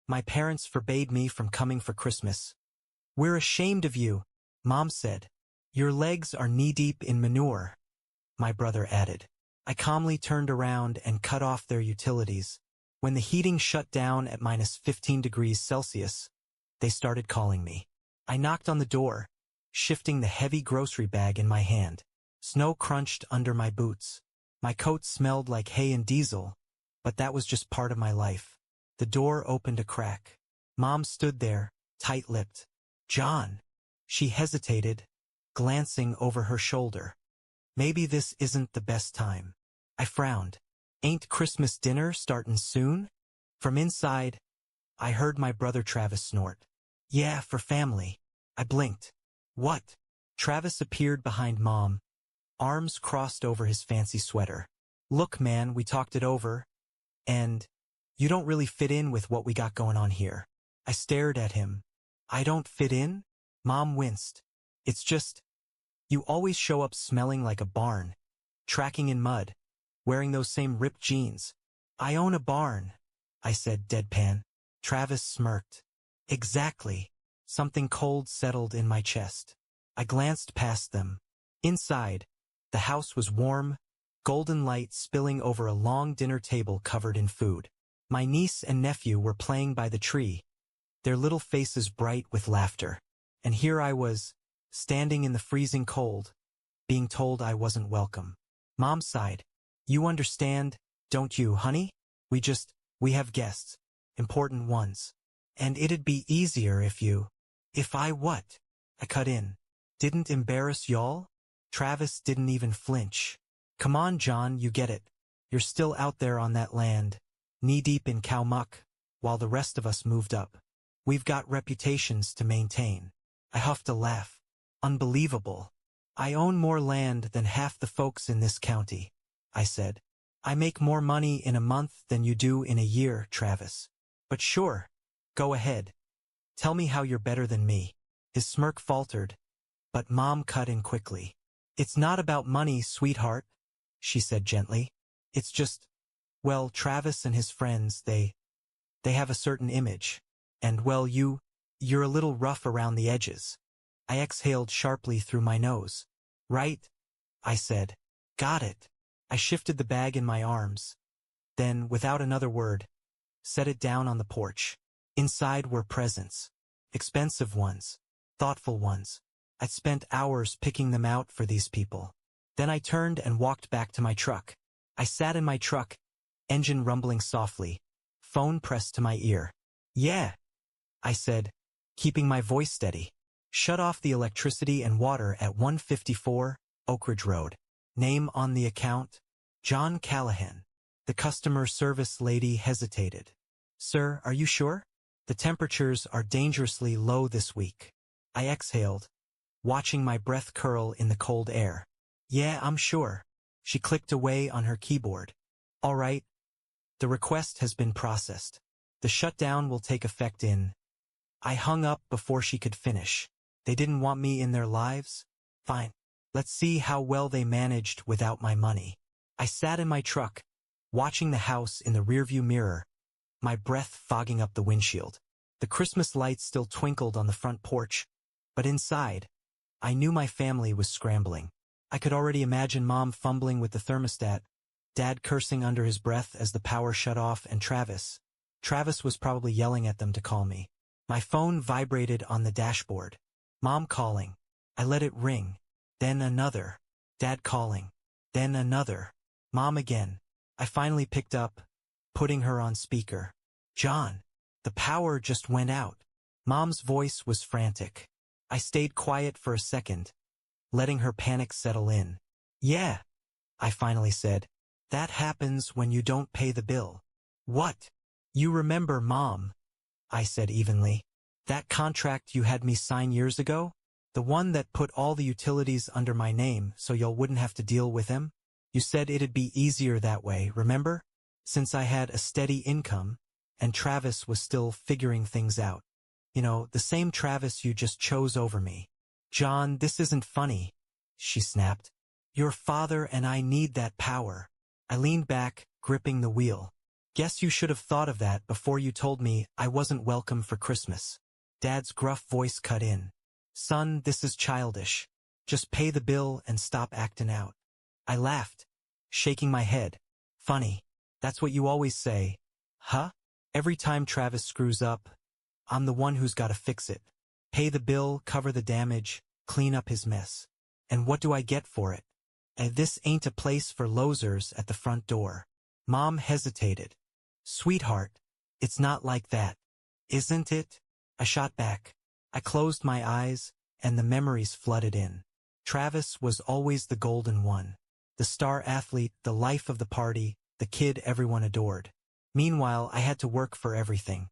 My parents forbade me from coming for Christmas. We're ashamed of you, Mom said. Your legs are knee-deep in manure, my brother added. I calmly turned around and cut off their utilities. When the heating shut down at -15 degrees Celsius, they started calling me. I knocked on the door, shifting the heavy grocery bag in my hand. Snow crunched under my boots. My coat smelled like hay and diesel, but that was just part of my life. The door opened a crack. Mom stood there, tight-lipped. John. She hesitated, glancing over her shoulder. Maybe this isn't the best time. I frowned. Ain't Christmas dinner startin' soon? From inside, I heard my brother Travis snort. Yeah, for family. I blinked. What? Travis appeared behind Mom, arms crossed over his fancy sweater. Look, man, we talked it over, and you don't really fit in with what we got going on here. I stared at him. I don't fit in? Mom winced. It's just, you always show up smelling like a barn, tracking in mud, wearing those same ripped jeans. I own a barn, I said deadpan. Travis smirked. Exactly. Something cold settled in my chest. I glanced past them. Inside, the house was warm, golden light spilling over a long dinner table covered in food. My niece and nephew were playing by the tree, their little faces bright with laughter. And here I was, standing in the freezing cold, being told I wasn't welcome. Mom sighed. You understand, don't you, honey? We have guests, important ones. And it'd be easier if I what? I cut in. Didn't embarrass y'all? Travis didn't even flinch. Come on, John, you get it. You're still out there on that land, knee-deep in cow muck, while the rest of us moved up. We've got reputations to maintain. I huffed a laugh. Unbelievable. I own more land than half the folks in this county, I said. I make more money in a month than you do in a year, Travis. But sure, go ahead. Tell me how you're better than me. His smirk faltered, but Mom cut in quickly. It's not about money, sweetheart, she said gently. It's just, well, Travis and his friends, they have a certain image. And, well, you're a little rough around the edges. I exhaled sharply through my nose. Right? I said. Got it. I shifted the bag in my arms. Then, without another word, set it down on the porch. Inside were presents. Expensive ones. Thoughtful ones. I'd spent hours picking them out for these people. Then I turned and walked back to my truck. I sat in my truck, engine rumbling softly, phone pressed to my ear. Yeah, I said, keeping my voice steady. Shut off the electricity and water at 154 Oak Ridge Road. Name on the account? John Callahan. The customer service lady hesitated. Sir, are you sure? The temperatures are dangerously low this week. I exhaled, watching my breath curl in the cold air. Yeah, I'm sure. She clicked away on her keyboard. All right. The request has been processed. The shutdown will take effect in. I hung up before she could finish. They didn't want me in their lives? Fine. Let's see how well they managed without my money. I sat in my truck, watching the house in the rearview mirror, my breath fogging up the windshield. The Christmas lights still twinkled on the front porch, but inside, I knew my family was scrambling. I could already imagine Mom fumbling with the thermostat, Dad cursing under his breath as the power shut off, and Travis. Travis was probably yelling at them to call me. My phone vibrated on the dashboard. Mom calling. I let it ring. Then another. Dad calling. Then another. Mom again. I finally picked up, putting her on speaker. John, the power just went out. Mom's voice was frantic. I stayed quiet for a second, letting her panic settle in. Yeah, I finally said. That happens when you don't pay the bill. What? You remember, Mom, I said evenly. That contract you had me sign years ago? The one that put all the utilities under my name so y'all wouldn't have to deal with them? You said it'd be easier that way, remember? Since I had a steady income, and Travis was still figuring things out. You know, the same Travis you just chose over me. John, this isn't funny, she snapped. Your father and I need that power. I leaned back, gripping the wheel. Guess you should have thought of that before you told me I wasn't welcome for Christmas. Dad's gruff voice cut in. Son, this is childish. Just pay the bill and stop acting out. I laughed, shaking my head. Funny. That's what you always say. Huh? Every time Travis screws up, I'm the one who's gotta fix it. Pay the bill, cover the damage, clean up his mess. And what do I get for it? This ain't a place for losers at the front door. Mom hesitated. Sweetheart, it's not like that. Isn't it? I shot back. I closed my eyes, and the memories flooded in. Travis was always the golden one. The star athlete, the life of the party, the kid everyone adored. Meanwhile, I had to work for everything.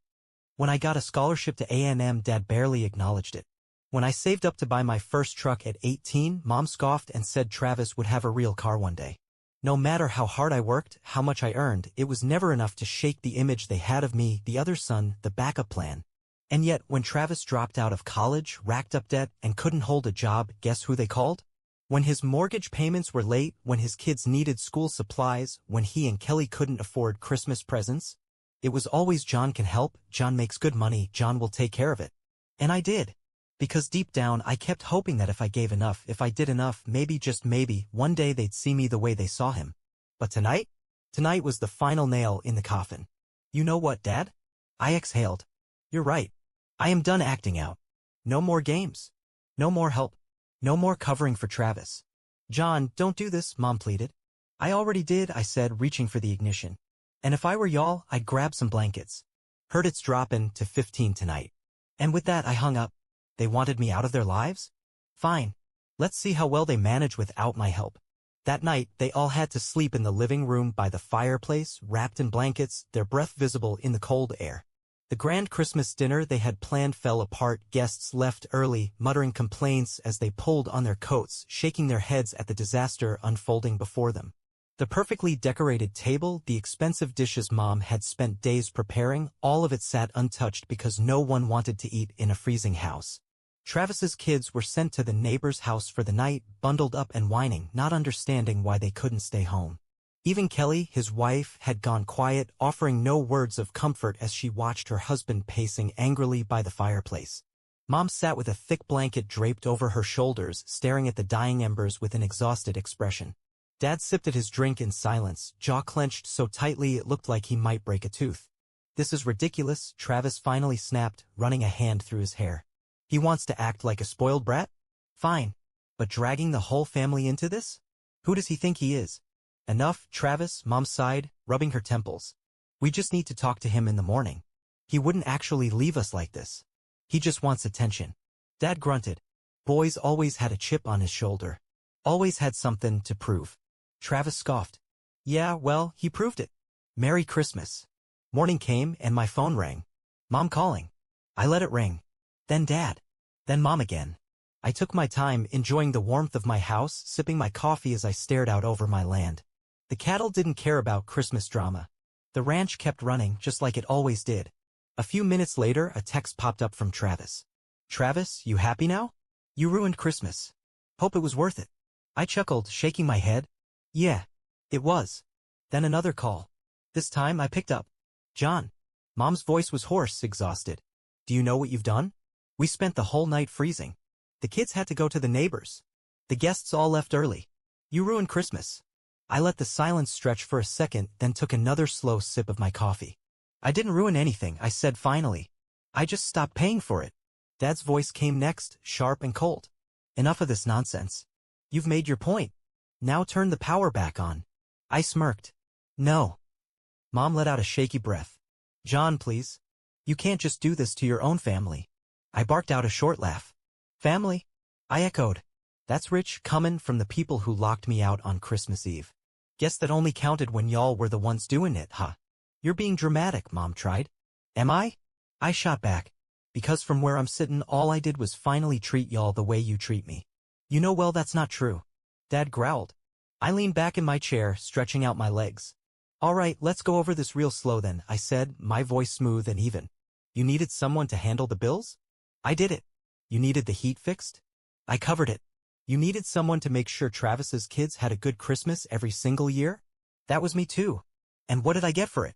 When I got a scholarship to A&M, Dad barely acknowledged it. When I saved up to buy my first truck at 18, Mom scoffed and said Travis would have a real car one day. No matter how hard I worked, how much I earned, it was never enough to shake the image they had of me, the other son, the backup plan. And yet, when Travis dropped out of college, racked up debt, and couldn't hold a job, guess who they called? When his mortgage payments were late, when his kids needed school supplies, when he and Kelly couldn't afford Christmas presents, it was always John can help, John makes good money, John will take care of it. And I did. Because deep down, I kept hoping that if I gave enough, if I did enough, maybe, just maybe, one day they'd see me the way they saw him. But tonight? Tonight was the final nail in the coffin. You know what, Dad? I exhaled. You're right. I am done acting out. No more games. No more help. No more covering for Travis. John, don't do this, Mom pleaded. I already did, I said, reaching for the ignition. And if I were y'all, I'd grab some blankets. Heard it's droppin' to 15 tonight. And with that, I hung up. They wanted me out of their lives? Fine. Let's see how well they manage without my help. That night, they all had to sleep in the living room by the fireplace, wrapped in blankets, their breath visible in the cold air. The grand Christmas dinner they had planned fell apart. Guests left early, muttering complaints as they pulled on their coats, shaking their heads at the disaster unfolding before them. The perfectly decorated table, the expensive dishes Mom had spent days preparing, all of it sat untouched because no one wanted to eat in a freezing house. Travis's kids were sent to the neighbor's house for the night, bundled up and whining, not understanding why they couldn't stay home. Even Kelly, his wife, had gone quiet, offering no words of comfort as she watched her husband pacing angrily by the fireplace. Mom sat with a thick blanket draped over her shoulders, staring at the dying embers with an exhausted expression. Dad sipped at his drink in silence, jaw clenched so tightly it looked like he might break a tooth. This is ridiculous, Travis finally snapped, running a hand through his hair. He wants to act like a spoiled brat? Fine. But dragging the whole family into this? Who does he think he is? Enough, Travis, Mom sighed, rubbing her temples. We just need to talk to him in the morning. He wouldn't actually leave us like this. He just wants attention. Dad grunted. Boys always had a chip on his shoulder. Always had something to prove. Travis scoffed. Yeah, well, he proved it. Merry Christmas. Morning came and my phone rang. Mom calling. I let it ring. Then Dad. Then Mom again. I took my time, enjoying the warmth of my house, sipping my coffee as I stared out over my land. The cattle didn't care about Christmas drama. The ranch kept running just like it always did. A few minutes later, a text popped up from Travis. Travis, you happy now? You ruined Christmas. Hope it was worth it. I chuckled, shaking my head. Yeah, it was. Then another call. This time I picked up. John. Mom's voice was hoarse, exhausted. Do you know what you've done? We spent the whole night freezing. The kids had to go to the neighbors. The guests all left early. You ruined Christmas. I let the silence stretch for a second, then took another slow sip of my coffee. I didn't ruin anything, I said finally. I just stopped paying for it. Dad's voice came next, sharp and cold. Enough of this nonsense. You've made your point. Now turn the power back on. I smirked. No. Mom let out a shaky breath. John, please. You can't just do this to your own family. I barked out a short laugh. Family? I echoed. That's rich, comin' from the people who locked me out on Christmas Eve. Guess that only counted when y'all were the ones doing it, huh? You're being dramatic, Mom tried. Am I? I shot back. Because from where I'm sittin', all I did was finally treat y'all the way you treat me. You know well that's not true. Dad growled. I leaned back in my chair, stretching out my legs. All right, let's go over this real slow then, I said, my voice smooth and even. You needed someone to handle the bills? I did it. You needed the heat fixed? I covered it. You needed someone to make sure Travis's kids had a good Christmas every single year? That was me too. And what did I get for it?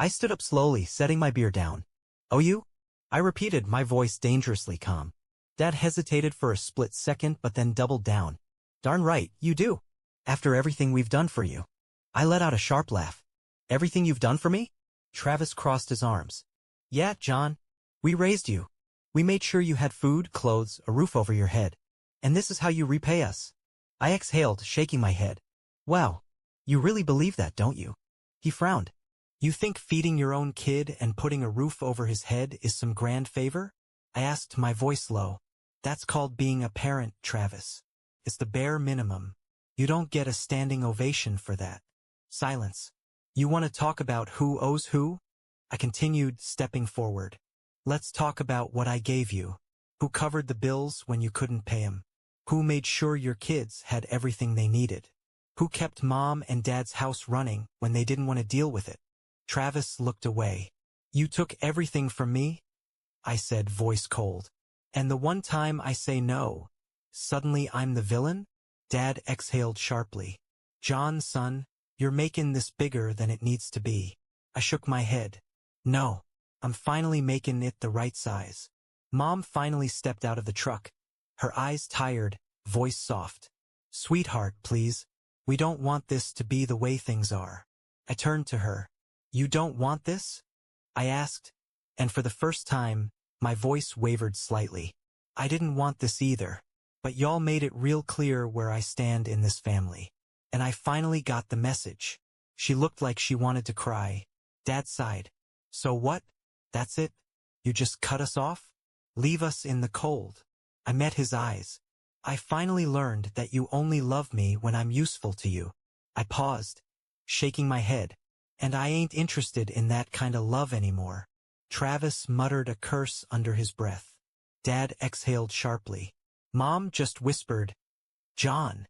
I stood up slowly, setting my beer down. Oh, you? I repeated, my voice dangerously calm. Dad hesitated for a split second but then doubled down. Darn right, you do. After everything we've done for you. I let out a sharp laugh. Everything you've done for me? Travis crossed his arms. Yeah, John. We raised you. We made sure you had food, clothes, a roof over your head. And this is how you repay us. I exhaled, shaking my head. Wow. You really believe that, don't you? He frowned. You think feeding your own kid and putting a roof over his head is some grand favor? I asked, my voice low. That's called being a parent, Travis. It's the bare minimum. You don't get a standing ovation for that. Silence. You want to talk about who owes who? I continued, stepping forward. Let's talk about what I gave you. Who covered the bills when you couldn't pay 'em? Who made sure your kids had everything they needed? Who kept Mom and Dad's house running when they didn't want to deal with it? Travis looked away. You took everything from me? I said, voice cold. And the one time I say no, suddenly I'm the villain? Dad exhaled sharply. John, son, you're making this bigger than it needs to be. I shook my head. No, I'm finally making it the right size. Mom finally stepped out of the truck. Her eyes tired, voice soft. Sweetheart, please. We don't want this to be the way things are. I turned to her. You don't want this? I asked, and for the first time, my voice wavered slightly. I didn't want this either, but y'all made it real clear where I stand in this family. And I finally got the message. She looked like she wanted to cry. Dad sighed. So what? That's it? You just cut us off? Leave us in the cold? I met his eyes. I finally learned that you only love me when I'm useful to you. I paused, shaking my head. And I ain't interested in that kind of love anymore. Travis muttered a curse under his breath. Dad exhaled sharply. Mom just whispered, John.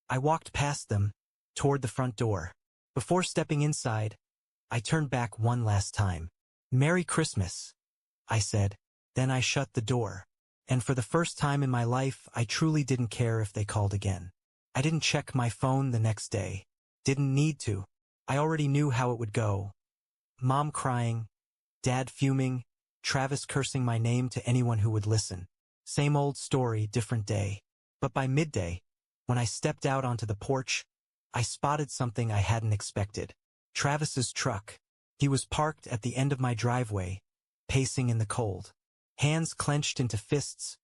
I walked past them, toward the front door. Before stepping inside, I turned back one last time. Merry Christmas, I said. Then I shut the door. And for the first time in my life, I truly didn't care if they called again. I didn't check my phone the next day. Didn't need to. I already knew how it would go. Mom crying, Dad fuming, Travis cursing my name to anyone who would listen. Same old story, different day. But by midday, when I stepped out onto the porch, I spotted something I hadn't expected. Travis's truck. He was parked at the end of my driveway, pacing in the cold. Hands clenched into fists,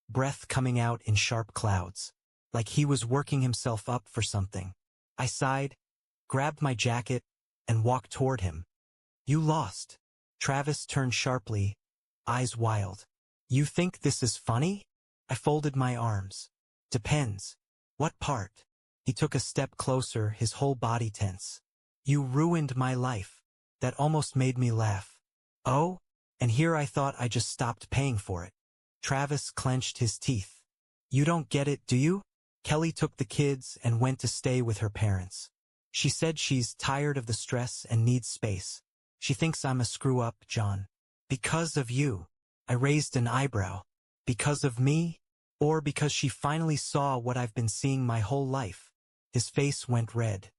breath coming out in sharp clouds, like he was working himself up for something. I sighed, grabbed my jacket, and walked toward him. You lost. Travis turned sharply, eyes wild. You think this is funny? I folded my arms. Depends. What part? He took a step closer, his whole body tense. You ruined my life. That almost made me laugh. Oh? And here I thought I just stopped paying for it. Travis clenched his teeth. You don't get it, do you? Kelly took the kids and went to stay with her parents. She said she's tired of the stress and needs space. She thinks I'm a screw-up, John. Because of you. I raised an eyebrow. Because of me? Or because she finally saw what I've been seeing my whole life? His face went red.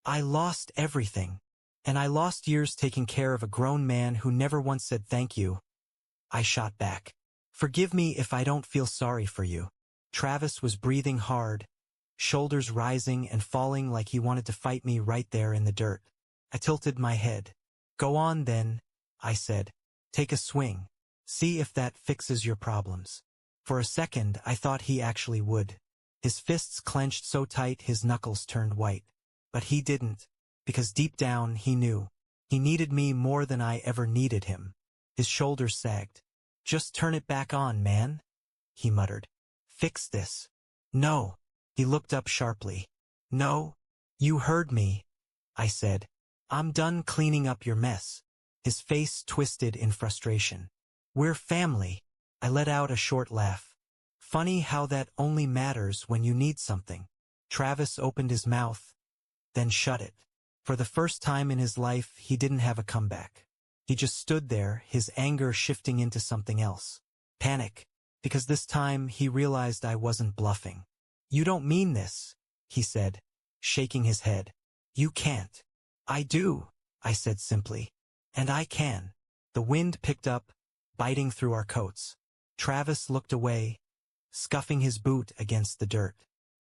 I lost everything. And I lost years taking care of a grown man who never once said thank you. I shot back. Forgive me if I don't feel sorry for you. Travis was breathing hard, shoulders rising and falling like he wanted to fight me right there in the dirt. I tilted my head. Go on then, I said. Take a swing. See if that fixes your problems. For a second, I thought he actually would. His fists clenched so tight his knuckles turned white. But he didn't, because deep down he knew. He needed me more than I ever needed him. His shoulders sagged. Just turn it back on, man, he muttered. Fix this. No. He looked up sharply. No. You heard me, I said. I'm done cleaning up your mess. His face twisted in frustration. We're family. I let out a short laugh. Funny how that only matters when you need something. Travis opened his mouth, then shut it. For the first time in his life, he didn't have a comeback. He just stood there, his anger shifting into something else. Panic. Because this time he realized I wasn't bluffing. You don't mean this, he said, shaking his head. You can't. I do, I said simply. And I can. The wind picked up, biting through our coats. Travis looked away, scuffing his boot against the dirt.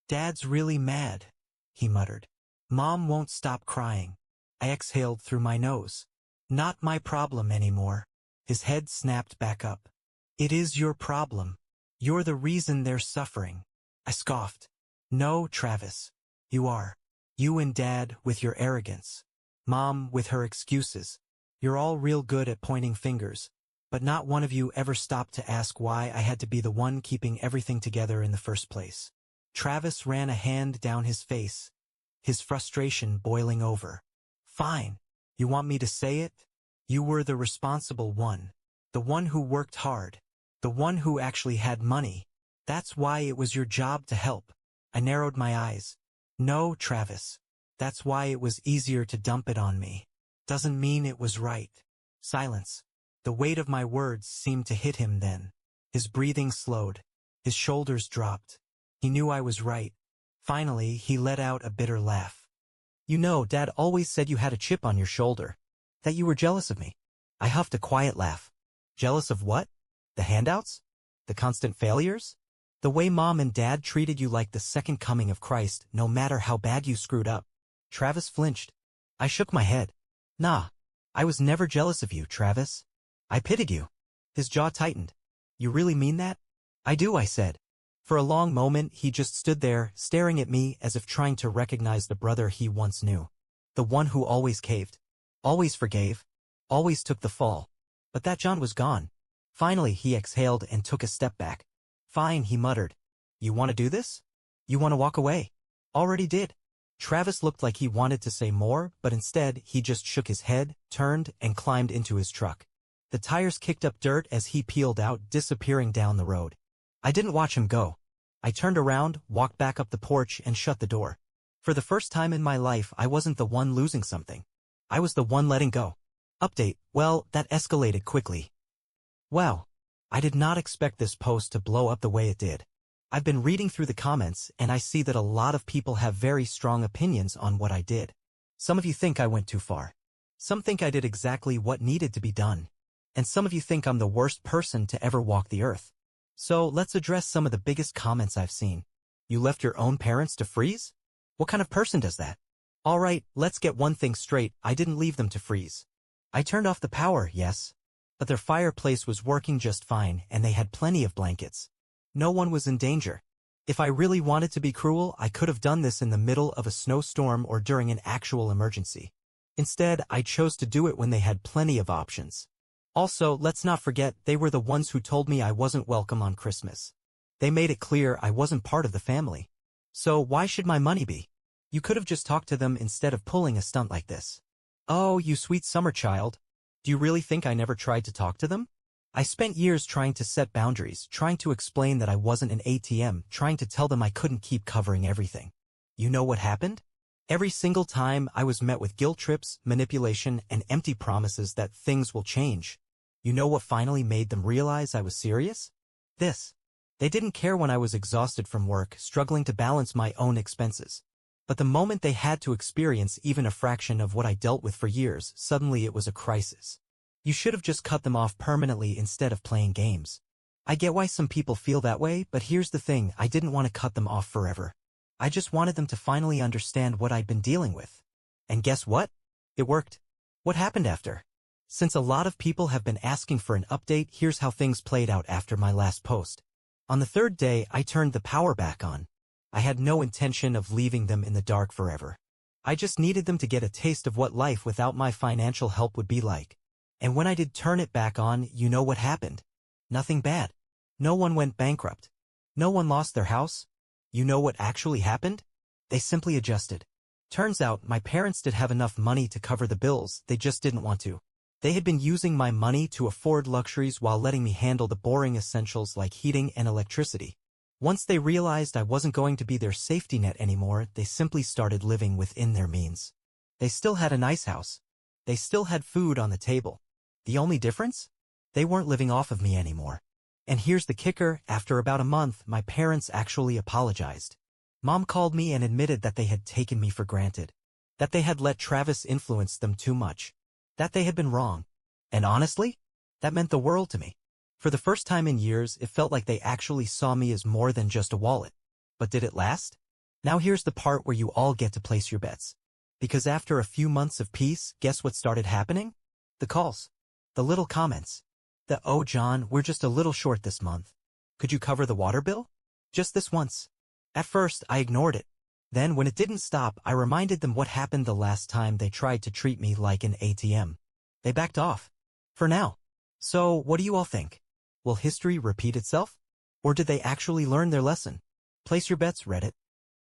Dad's really mad, he muttered. Mom won't stop crying. I exhaled through my nose. Not my problem anymore. His head snapped back up. It is your problem. You're the reason they're suffering. I scoffed. No, Travis. You are. You and Dad with your arrogance. Mom with her excuses. You're all real good at pointing fingers, but not one of you ever stopped to ask why I had to be the one keeping everything together in the first place. Travis ran a hand down his face, his frustration boiling over. Fine. You want me to say it? You were the responsible one. The one who worked hard. The one who actually had money. That's why it was your job to help. I narrowed my eyes. No, Travis. That's why it was easier to dump it on me. Doesn't mean it was right. Silence. The weight of my words seemed to hit him then. His breathing slowed. His shoulders dropped. He knew I was right. Finally, he let out a bitter laugh. You know, Dad always said you had a chip on your shoulder. That you were jealous of me. I huffed a quiet laugh. Jealous of what? The handouts? The constant failures? The way Mom and Dad treated you like the second coming of Christ, no matter how bad you screwed up. Travis flinched. I shook my head. Nah. I was never jealous of you, Travis. I pitied you. His jaw tightened. You really mean that? I do, I said. For a long moment, he just stood there, staring at me as if trying to recognize the brother he once knew. The one who always caved. Always forgave. Always took the fall. But that John was gone. Finally, he exhaled and took a step back. Fine, he muttered. You want to do this? You want to walk away? Already did. Travis looked like he wanted to say more, but instead, he just shook his head, turned, and climbed into his truck. The tires kicked up dirt as he peeled out, disappearing down the road. I didn't watch him go. I turned around, walked back up the porch, and shut the door. For the first time in my life, I wasn't the one losing something. I was the one letting go. Update, well, that escalated quickly. Wow. I did not expect this post to blow up the way it did. I've been reading through the comments, and I see that a lot of people have very strong opinions on what I did. Some of you think I went too far. Some think I did exactly what needed to be done. And some of you think I'm the worst person to ever walk the earth. So let's address some of the biggest comments I've seen. You left your own parents to freeze? What kind of person does that? All right, let's get one thing straight. I didn't leave them to freeze. I turned off the power, yes. But their fireplace was working just fine, and they had plenty of blankets. No one was in danger. If I really wanted to be cruel, I could have done this in the middle of a snowstorm or during an actual emergency. Instead, I chose to do it when they had plenty of options. Also, let's not forget, they were the ones who told me I wasn't welcome on Christmas. They made it clear I wasn't part of the family. So why should my money be? You could have just talked to them instead of pulling a stunt like this. Oh, you sweet summer child. Do you really think I never tried to talk to them? I spent years trying to set boundaries, trying to explain that I wasn't an ATM, trying to tell them I couldn't keep covering everything. You know what happened? Every single time I was met with guilt trips, manipulation, and empty promises that things will change. You know what finally made them realize I was serious? This. They didn't care when I was exhausted from work, struggling to balance my own expenses. But the moment they had to experience even a fraction of what I dealt with for years, suddenly it was a crisis. You should have just cut them off permanently instead of playing games. I get why some people feel that way, but here's the thing, I didn't want to cut them off forever. I just wanted them to finally understand what I'd been dealing with. And guess what? It worked. What happened after? Since a lot of people have been asking for an update, here's how things played out after my last post. On the third day, I turned the power back on. I had no intention of leaving them in the dark forever. I just needed them to get a taste of what life without my financial help would be like. And when I did turn it back on, you know what happened? Nothing bad. No one went bankrupt. No one lost their house. You know what actually happened? They simply adjusted. Turns out, my parents did have enough money to cover the bills, they just didn't want to. They had been using my money to afford luxuries while letting me handle the boring essentials like heating and electricity. Once they realized I wasn't going to be their safety net anymore, they simply started living within their means. They still had a nice house. They still had food on the table. The only difference? They weren't living off of me anymore. And here's the kicker, after about a month, my parents actually apologized. Mom called me and admitted that they had taken me for granted. That they had let Travis influence them too much. that they had been wrong. And honestly, that meant the world to me. For the first time in years, it felt like they actually saw me as more than just a wallet. But did it last? Now here's the part where you all get to place your bets. Because after a few months of peace, guess what started happening? The calls. The little comments. "Oh John, we're just a little short this month. Could you cover the water bill? Just this once." At first, I ignored it. Then, when it didn't stop, I reminded them what happened the last time they tried to treat me like an ATM. They backed off. For now. So, what do you all think? Will history repeat itself? Or did they actually learn their lesson? Place your bets, Reddit.